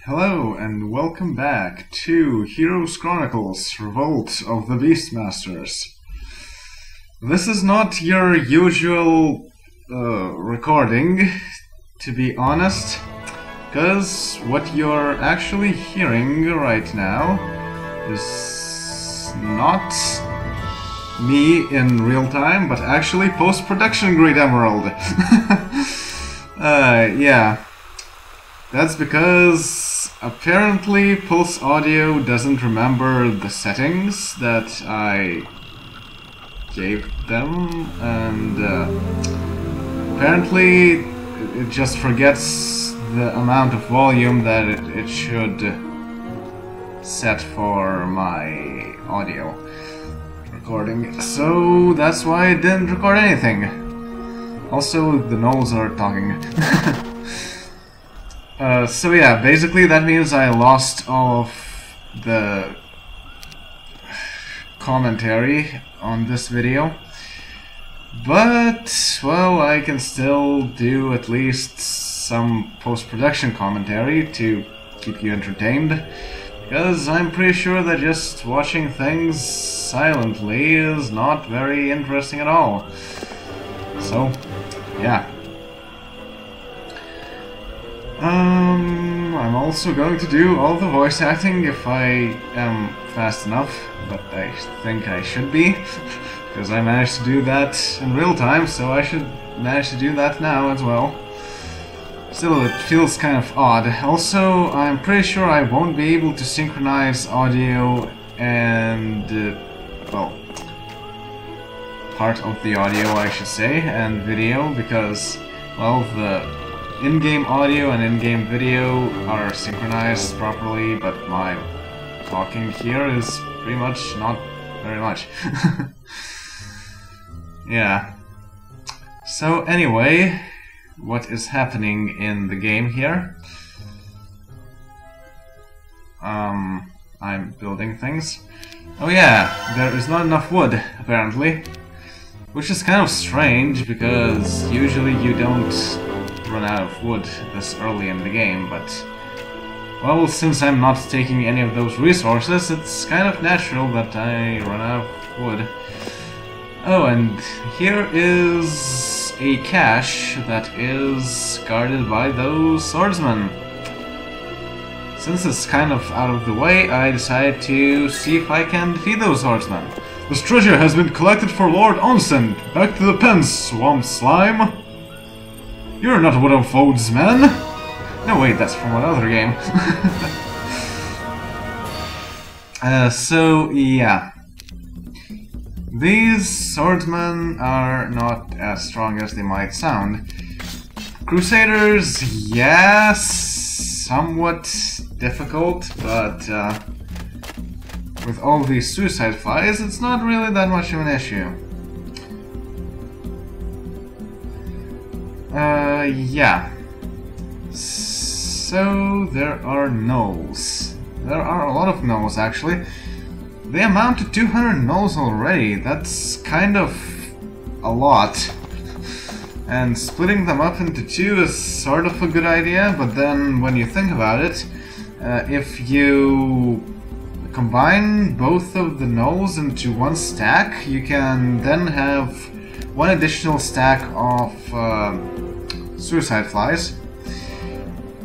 Hello and welcome back to Heroes Chronicles Revolt of the Beastmasters. This is not your usual recording, to be honest, because what you're actually hearing right now is not me in real time, but actually post-production Great Emerald. Yeah. That's because apparently PulseAudio doesn't remember the settings that I gave them, and apparently it just forgets the amount of volume that it should set for my audio recording. So that's why I didn't record anything. Also, the gnolls are talking. So yeah, basically that means I lost all of the commentary on this video. But, well, I can still do at least some post-production commentary to keep you entertained. Because I'm pretty sure that just watching things silently is not very interesting at all. So, yeah. I'm also going to do all the voice acting if I am fast enough, but I think I should be, because I managed to do that in real time, so I should manage to do that now as well. Still, it feels kind of odd. Also, I'm pretty sure I won't be able to synchronize audio and, well, part of the audio, I should say, and video, because, well, the in-game audio and in-game video are synchronized properly, but my talking here is pretty much not very much. Yeah. So anyway, what is happening in the game here? I'm building things. Oh yeah, there is not enough wood, apparently. Which is kind of strange, because usually you don't run out of wood this early in the game, but, well, since I'm not taking any of those resources, it's kind of natural that I run out of wood. Oh, and here is a cache that is guarded by those swordsmen. Since it's kind of out of the way, I decided to see if I can defeat those swordsmen. This treasure has been collected for Lord Onsen. Back to the pens, swamp slime. You're not one of Vode's men! No, wait, that's from another game. So, yeah. These swordsmen are not as strong as they might sound. Crusaders, yes, somewhat difficult, but with all these suicide flies, it's not really that much of an issue. Yeah. So, there are gnolls. There are a lot of gnolls, actually. They amount to 200 gnolls already. That's kind of a lot. And splitting them up into two is sort of a good idea, but then when you think about it, if you combine both of the gnolls into one stack, you can then have one additional stack of suicide flies,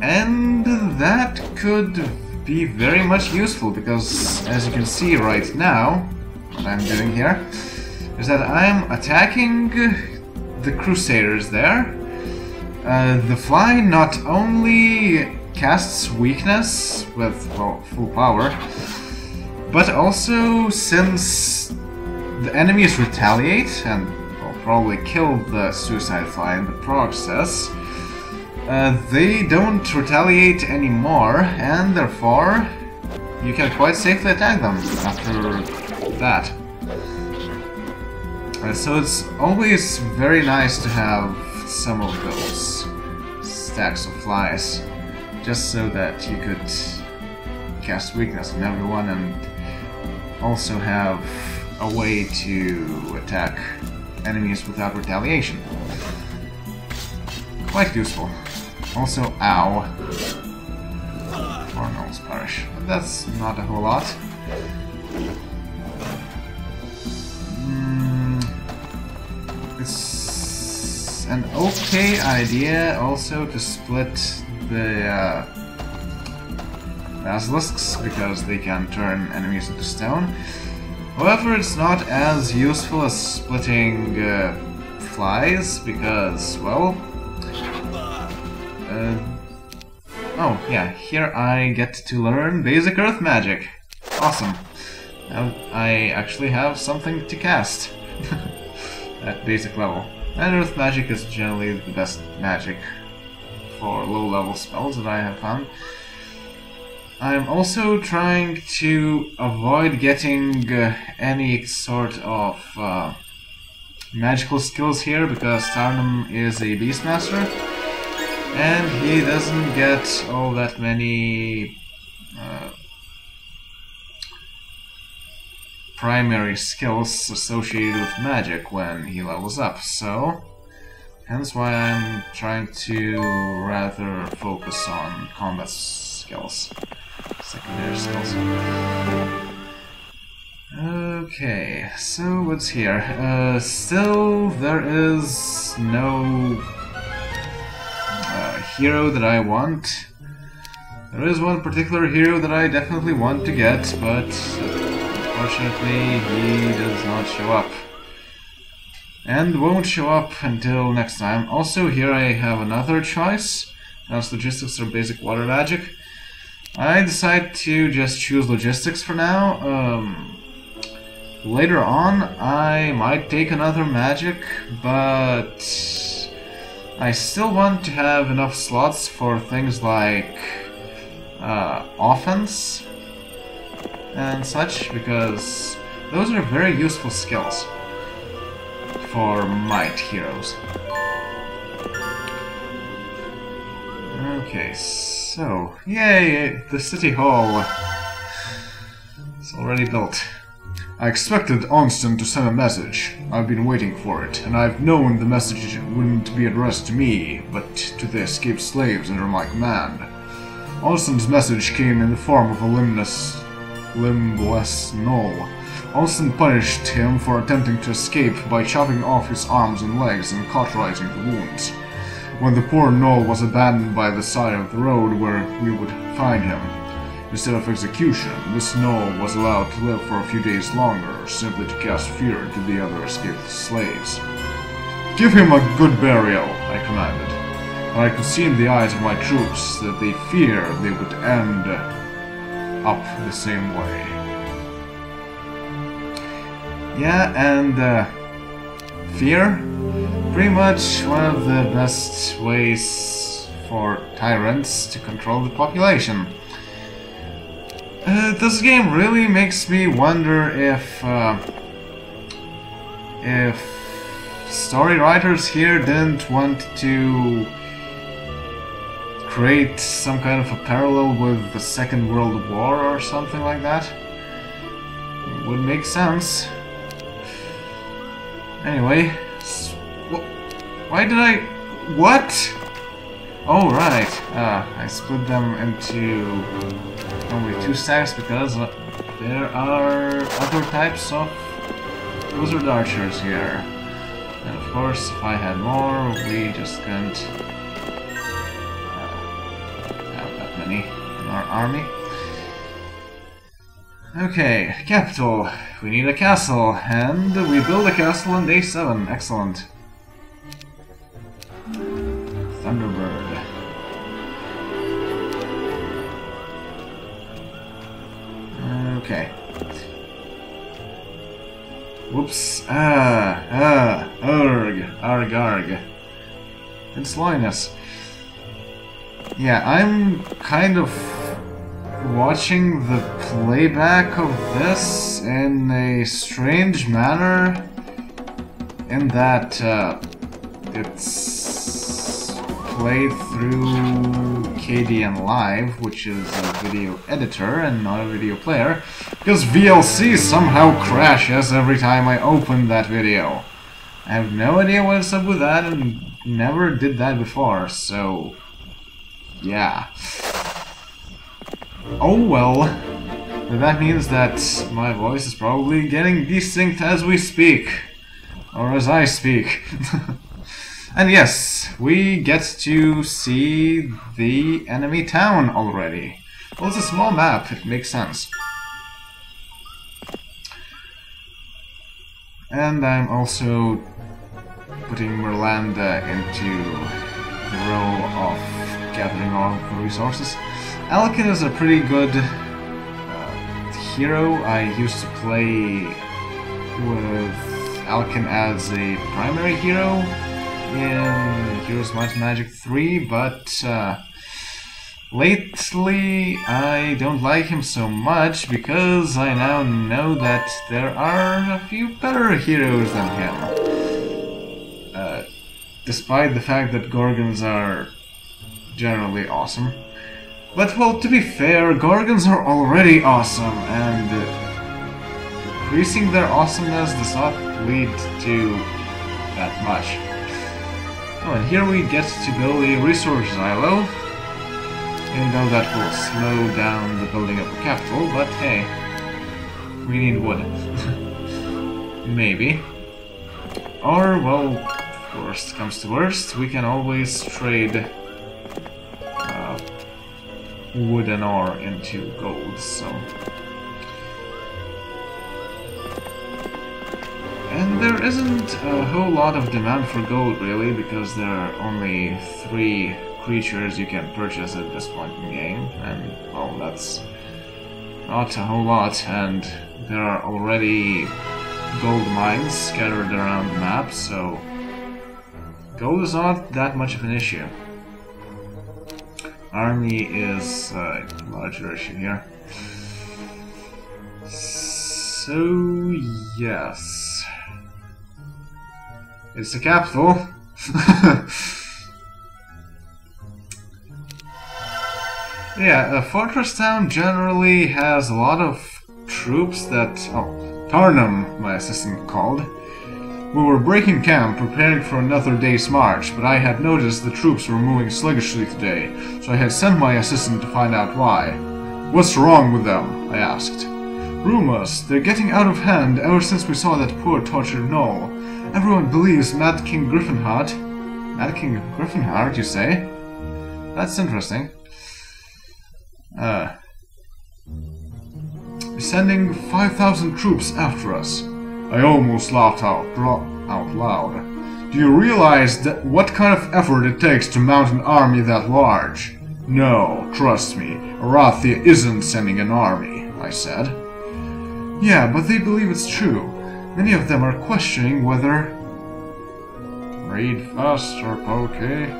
and that could be very much useful, because as you can see right now, what I'm doing here is that I'm attacking the Crusaders there. The fly not only casts weakness with, well, full power, but also, since the enemies retaliate and probably kill the suicide fly in the process, they don't retaliate anymore, and therefore you can quite safely attack them after that. So it's always very nice to have some of those stacks of flies, just so that you could cast weakness on everyone and also have a way to attack enemies without retaliation. Quite useful. Also, ow. almost perish. But that's not a whole lot. It's an okay idea also to split the basilisks, because they can turn enemies into stone. However, it's not as useful as splitting flies, because, well... oh, yeah, here I get to learn basic earth magic. Awesome. Now I actually have something to cast at basic level. And earth magic is generally the best magic for low-level spells that I have found. I'm also trying to avoid getting any sort of magical skills here, because Tarnum is a Beastmaster, and he doesn't get all that many primary skills associated with magic when he levels up, so hence why I'm trying to rather focus on combat skills, secondary skills. Okay, so what's here? Still, there is no hero that I want. There is one particular hero that I definitely want to get, but unfortunately he does not show up. And won't show up until next time. Also, here I have another choice. As logistics or basic water magic. I decide to just choose logistics for now. Later on, I might take another magic, but I still want to have enough slots for things like offense and such, because those are very useful skills for might heroes. Okay, so yay! The city hall is already built. I expected Onston to send a message. I've been waiting for it, and I've known the message wouldn't be addressed to me, but to the escaped slaves under my command. Onston's message came in the form of a limbless gnoll. Onston punished him for attempting to escape by chopping off his arms and legs and cauterizing the wounds. When the poor gnoll was abandoned by the side of the road where we would find him, instead of execution, this gnoll was allowed to live for a few days longer, simply to cast fear to the other escaped slaves. Give him a good burial, I commanded, but I could see in the eyes of my troops that they feared they would end up the same way. Yeah, and fear? Pretty much one of the best ways for tyrants to control the population. This game really makes me wonder if story writers here didn't want to create some kind of a parallel with the Second World War or something like that. It would make sense. Anyway, why did I... What? Oh, right. I split them into only 2 stacks because there are other types of wizard archers here. And of course, if I had more, we just couldn't have that many in our army. Okay, capital. We need a castle, and we build a castle on day 7. Excellent. Thunderbird. Okay. Whoops. Arg. It's Linus. Yeah, I'm kind of watching the playback of this in a strange manner, in that it's played through KDN Live, which is a video editor and not a video player, because VLC somehow crashes every time I open that video. I have no idea what's up with that, and never did that before, so yeah. Oh well. But that means that my voice is probably getting distinct as we speak. Or as I speak. And yes, we get to see the enemy town already. Well, it's a small map, it makes sense. And I'm also putting Mudlanders into the role of gathering all the resources. Alkin is a pretty good hero. I used to play with Alkin as a primary hero in Heroes Magic 3, but lately I don't like him so much because I now know that there are a few better heroes than him. Despite the fact that Gorgons are generally awesome. But, well, to be fair, Gorgons are already awesome, and increasing their awesomeness does not lead to that much. Oh, and here we get to build a resource silo, even though that will slow down the building of the capital, but hey, we need wood. Maybe. Or, well, worst comes to worst, we can always trade wood and ore into gold, so... And there isn't a whole lot of demand for gold, really, because there are only 3 creatures you can purchase at this point in the game, and, well, that's not a whole lot, and there are already gold mines scattered around the map, so gold is not that much of an issue. Army is a larger issue here. So, yes. It's the capital. Yeah, a fortress town generally has a lot of troops that... Oh, Tarnum, my assistant called. We were breaking camp, preparing for another day's march, but I had noticed the troops were moving sluggishly today, so I had sent my assistant to find out why. What's wrong with them? I asked. Rumors. They're getting out of hand ever since we saw that poor tortured gnoll. Everyone believes Mad King Griffinheart. Mad King Griffinheart, you say? That's interesting. Sending 5,000 troops after us. I almost laughed out loud. Do you realize that what kind of effort it takes to mount an army that large? No, trust me, Arathia isn't sending an army, I said. Yeah, but they believe it's true. Many of them are questioning whether... Read fast or okay?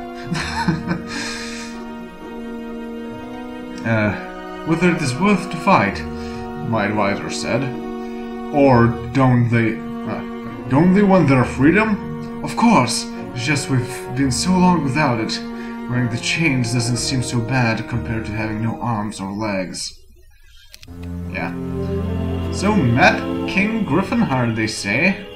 Whether it is worth to fight, my advisor said. Or don't they want their freedom? Of course, it's just we've been so long without it. Wearing the chains doesn't seem so bad compared to having no arms or legs. Yeah. So, Mad King Griffinheart, they say.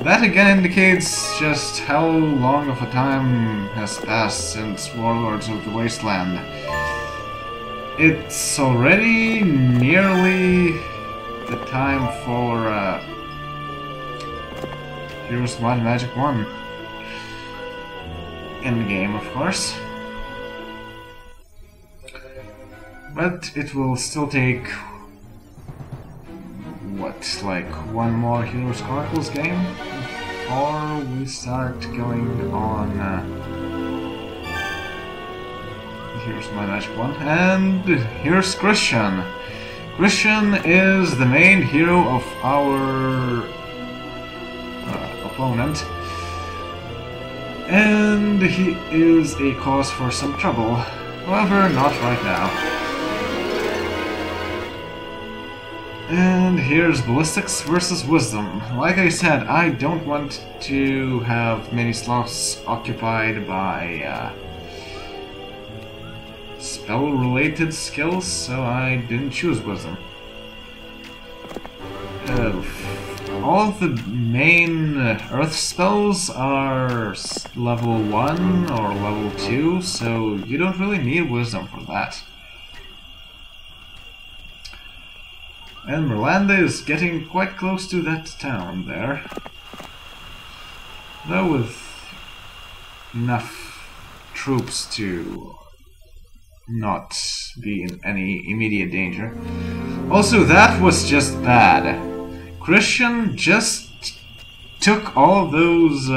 That again indicates just how long of a time has passed since Warlords of the Wasteland. It's already nearly the time for Heroes Magic 1. In the game, of course. But it will still take... what, like one more Heroes Chronicles game? Or we start going on Heroes Magic 1. And here's Christian. Christian is the main hero of our opponent, and he is a cause for some trouble. However, not right now. And here's Ballistics versus Wisdom. Like I said, I don't want to have many slots occupied by spell-related skills, so I didn't choose Wisdom. All of the main Earth spells are level 1 or level 2, so you don't really need Wisdom for that. And Mudlanders is getting quite close to that town there. Though with enough troops to not be in any immediate danger. Also, that was just bad. Christian just took all those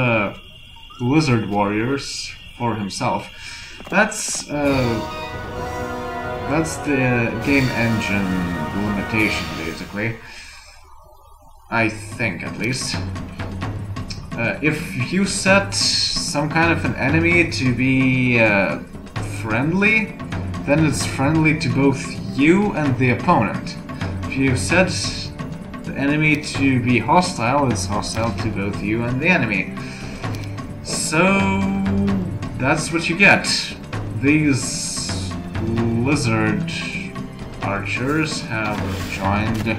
lizard warriors for himself. That's the game engine limitation, basically. I think, at least. If you set some kind of an enemy to be friendly, then it's friendly to both you and the opponent. If you set the enemy to be hostile, it's hostile to both you and the enemy. So that's what you get. These lizard archers have joined the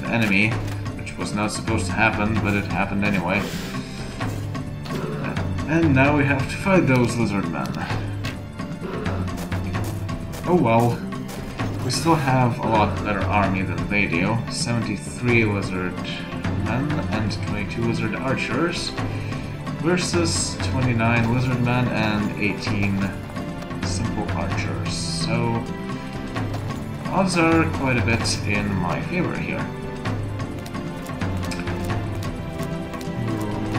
enemy, which was not supposed to happen, but it happened anyway. And now we have to fight those lizard men. Oh well, we still have a lot better army than they do. 73 lizard men and 22 lizard archers versus 29 lizard men and 18 simple archers. So odds are quite a bit in my favor here.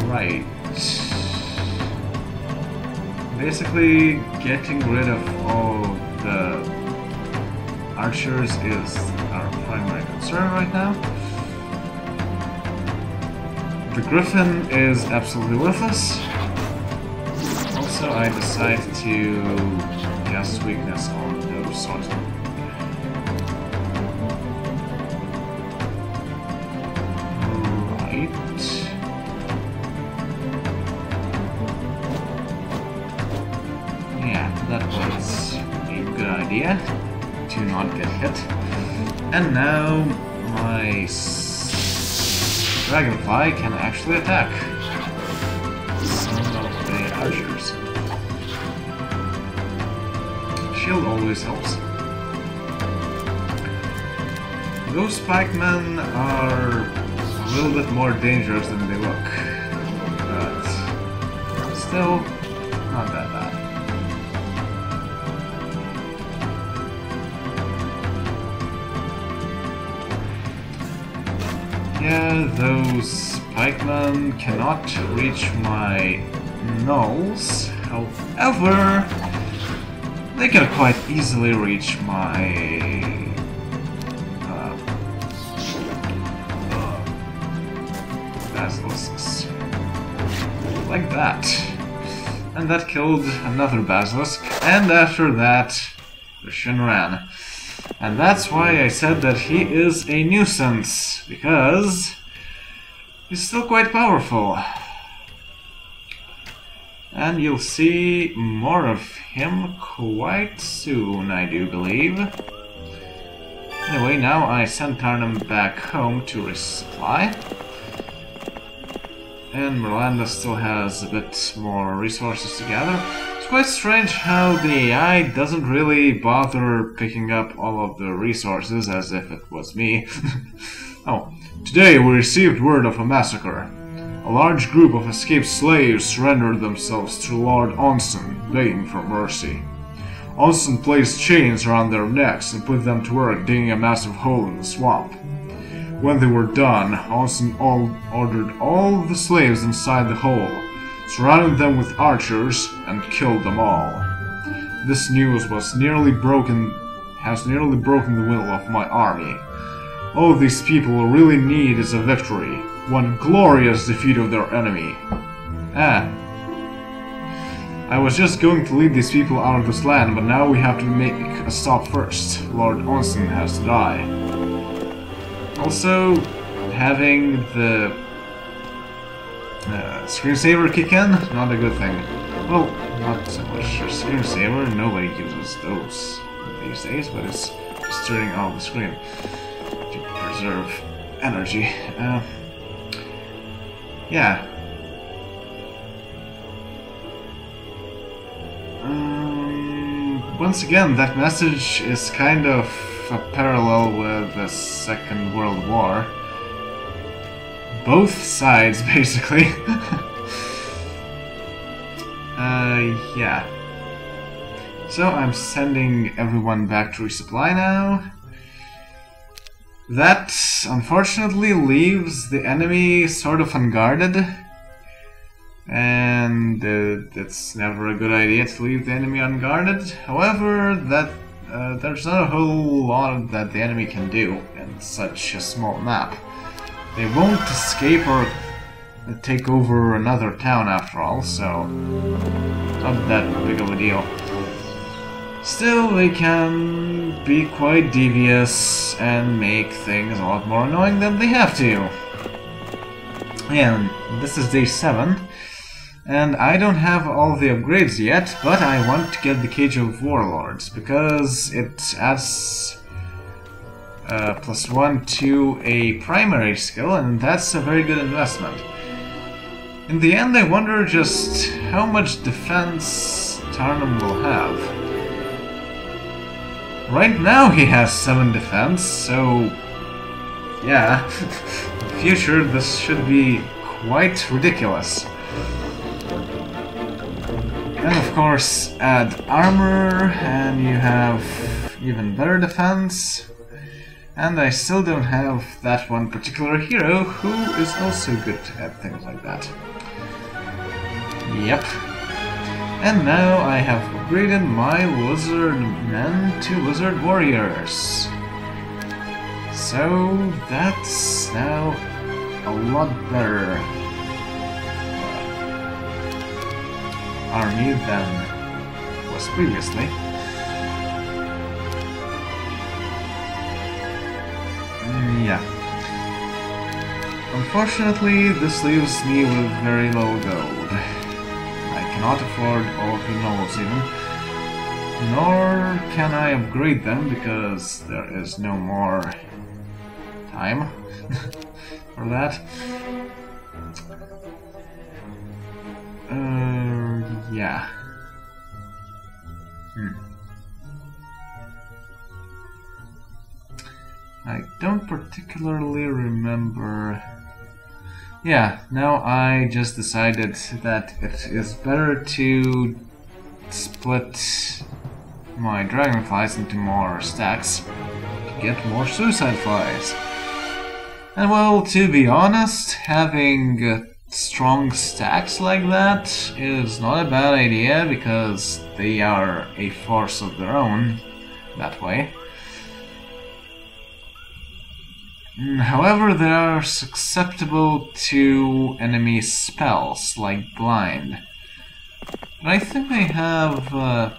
Right. Basically, getting rid of all the archers is our primary concern right now. The Griffin is absolutely worthless. Also, I decide to cast weakness on those swordsmen. Right. Yeah, that was a good idea to not get hit. And now my Dragonfly can actually attack some of the archers. Shield always helps. Those pikemen are a little bit more dangerous than they look, but still not that bad. Yeah, those pikemen cannot reach my gnolls. However, they can quite easily reach my basilisks. Like that. And that killed another basilisk, and after that, Christian ran. And that's why I said that he is a nuisance, because he's still quite powerful. And you'll see more of him quite soon, I do believe. Anyway, now I send Tarnum back home to resupply. And Mudlanders still has a bit more resources to gather. It's quite strange how the AI doesn't really bother picking up all of the resources as if it was me. Oh, today we received word of a massacre. A large group of escaped slaves surrendered themselves to Lord Onsen, begging for mercy. Onsen placed chains around their necks and put them to work digging a massive hole in the swamp. When they were done, Onsen ordered all the slaves inside the hole, surrounded them with archers, and killed them all. This news has nearly broken the will of my army. All these people really need is a victory, one glorious defeat of their enemy. I was just going to lead these people out of this land, but now we have to make a stop first. Lord Onsen has to die. Also, having the screensaver kick in, not a good thing. Well, not so much a screensaver, nobody uses those these days, but it's just turning off the screen to preserve energy. Yeah. Once again, that message is kind of a parallel with the Second World War. Both sides, basically. Yeah. So I'm sending everyone back to resupply now. That, unfortunately, leaves the enemy sort of unguarded. And it's never a good idea to leave the enemy unguarded. However, there's not a whole lot that the enemy can do in such a small map. They won't escape or take over another town after all, so not that big of a deal. Still, they can be quite devious and make things a lot more annoying than they have to. And this is day 7, and I don't have all the upgrades yet, but I want to get the Cage of Warlords, because it adds +1 to a primary skill, and that's a very good investment. In the end, I wonder just how much defense Tarnum will have. Right now he has 7 defense, so yeah, in the future this should be quite ridiculous. And of course add armor and you have even better defense. And I still don't have that one particular hero who is also good at things like that. Yep. And now I have upgraded my lizard men to lizard warriors. So that's now a lot better army than was previously. Yeah. Unfortunately, this leaves me with very low gold. I cannot afford all of the nobles even. Nor can I upgrade them because there is no more time for that. Yeah. I don't particularly remember. Yeah, now I just decided that it is better to split my dragonflies into more stacks to get more suicide flies. And well, to be honest, having strong stacks like that is not a bad idea because they are a force of their own that way. However, they are susceptible to enemy spells, like Blind. But I think they have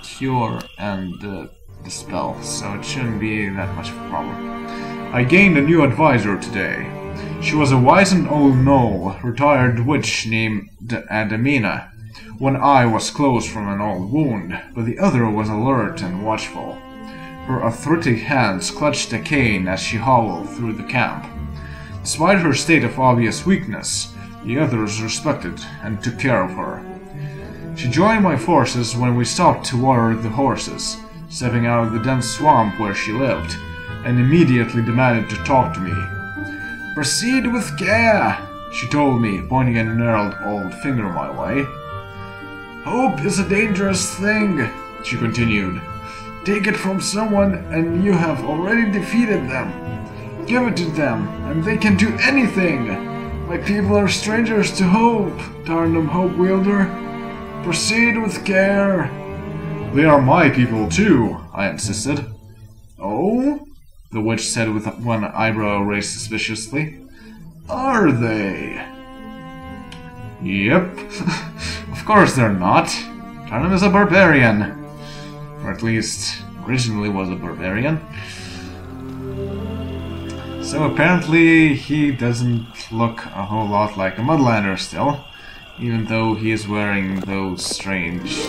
Cure and Dispel, so it shouldn't be that much of a problem. I gained a new advisor today. She was a wizened old gnoll, retired witch named Adamina. One eye was closed from an old wound, but the other was alert and watchful. Her arthritic hands clutched a cane as she hobbled through the camp. Despite her state of obvious weakness, the others respected and took care of her. She joined my forces when we stopped to water the horses, stepping out of the dense swamp where she lived, and immediately demanded to talk to me. "Proceed with care," she told me, pointing a gnarled old finger my way. "Hope is a dangerous thing," she continued. "Take it from someone and you have already defeated them. Give it to them and they can do anything. My people are strangers to hope, Tarnum Hope Wielder. Proceed with care." "They are my people too," I insisted. "Oh?" the witch said with one eyebrow raised suspiciously. "Are they?" "Yep." Of course they're not. Tarnum is a barbarian. Or at least, originally was a barbarian. So apparently he doesn't look a whole lot like a Mudlander still, even though he is wearing those strange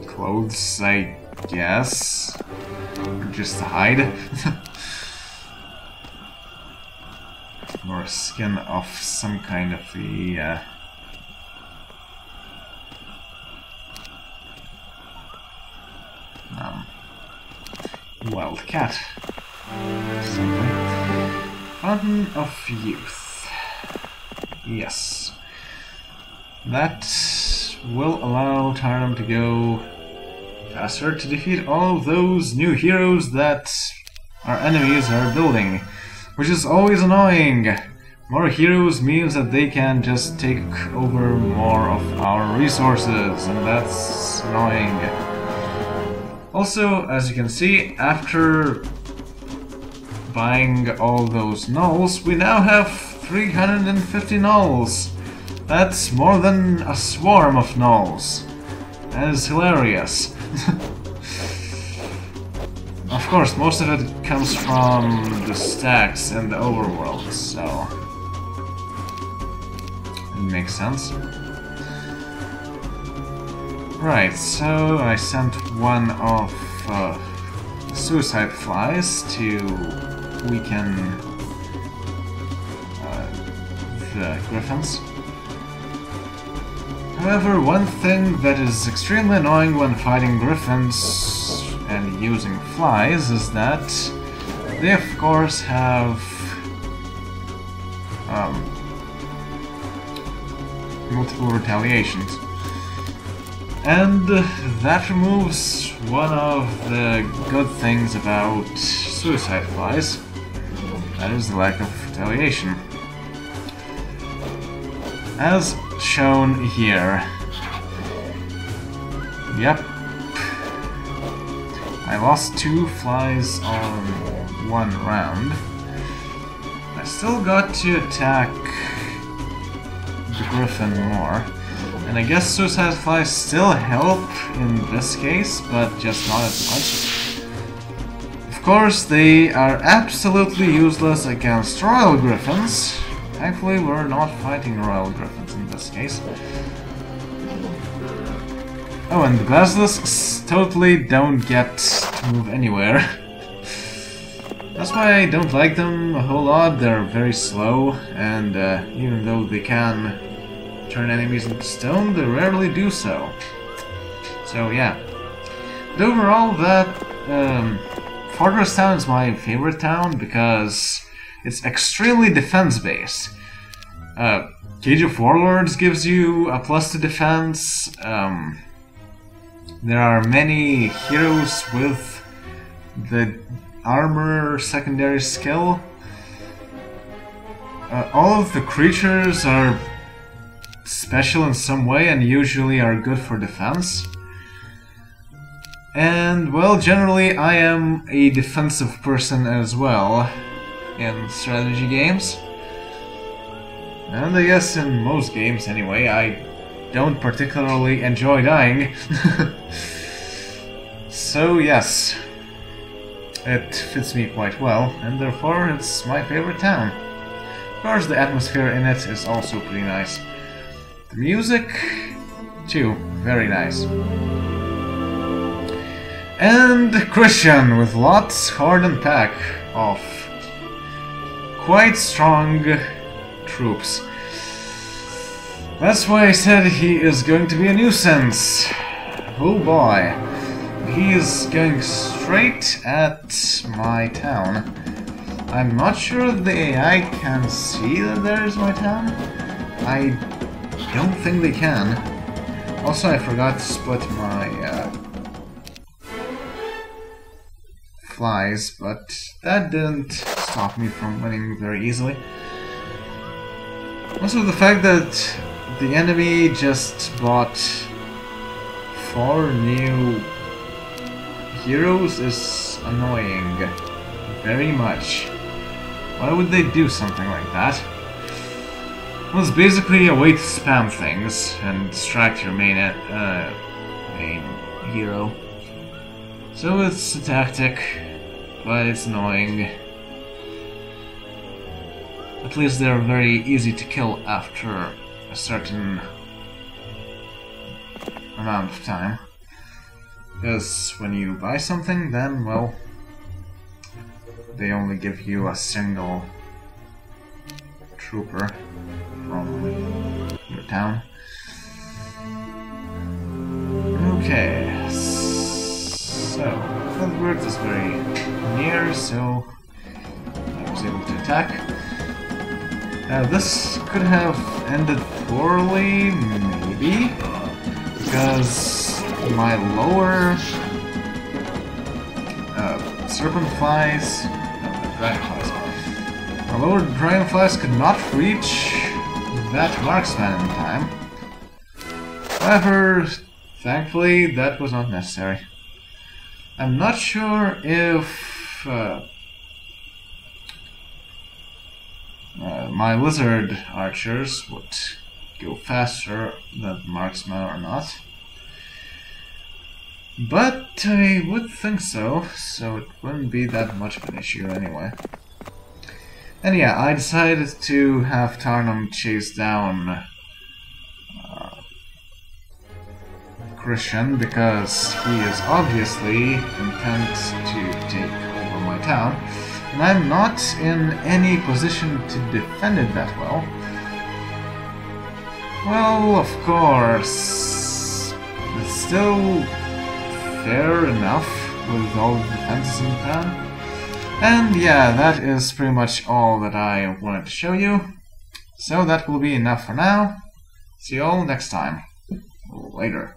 clothes, I guess. Just to hide. Or skin of some kind of the Wildcat. Something. Fountain of Youth. Yes. That will allow Tarnum to go faster to defeat all of those new heroes that our enemies are building, which is always annoying. More heroes means that they can just take over more of our resources, and that's annoying. Also, as you can see, after buying all those nulls, we now have 350 nulls. That's more than a swarm of nulls. That is hilarious. Of course, most of it comes from the stacks and the overworld, so it makes sense. Right, so I sent one of suicide flies to weaken the griffins. However, one thing that is extremely annoying when fighting griffins and using flies is that they of course have multiple retaliations. And that removes one of the good things about suicide flies. That is the lack of retaliation. As shown here. Yep. I lost 2 flies on 1 round. I still got to attack the griffin more. And I guess suicide flies still help in this case, but just not as much. Of course, they are absolutely useless against royal griffins. Thankfully, we're not fighting royal griffins in this case. Oh, and the basilisks totally don't get to move anywhere. That's why I don't like them a whole lot. They're very slow, and even though they can turn enemies into stone, they rarely do so. So yeah. But overall, that Fortress Town is my favorite town because it's extremely defense-based. Cage of Warlords gives you a plus to defense. There are many heroes with the armor secondary skill. All of the creatures are special in some way and usually are good for defense. And, well, generally I am a defensive person as well in strategy games. And I guess in most games anyway, I don't particularly enjoy dying. So yes, it fits me quite well, and therefore it's my favorite town. Of course, the atmosphere in it is also pretty nice. The music, too, very nice. And Christian with lots hardened pack of quite strong troops. That's why I said he is going to be a nuisance. Oh boy. He is going straight at my town. I'm not sure the AI can see that there's my town. I don't think they can. Also, I forgot to split my flies, but that didn't stop me from winning very easily. Also, the fact that the enemy just bought 4 new heroes is annoying. Very much. Why would they do something like that? Well, it's basically a way to spam things and distract your main hero. So it's a tactic, but it's annoying. At least they're very easy to kill after a certain amount of time. Because when you buy something, then, well, they only give you a single trooper from your town. Okay, so Mudlanders is very near, so I was able to attack. This could have ended poorly, maybe, because my lower dragonflies, my lower dragonflies could not reach that marksman in time. However, thankfully, that was not necessary. I'm not sure if my lizard archers would go faster than marksman or not. But I would think so, so it wouldn't be that much of an issue anyway. And yeah, I decided to have Tarnum chase down Christian because he is obviously intent to take over my town, and I'm not in any position to defend it that well. Well, of course, it's still fair enough with all the defenses in town. And yeah, that is pretty much all that I wanted to show you. So that will be enough for now. See you all next time. Later.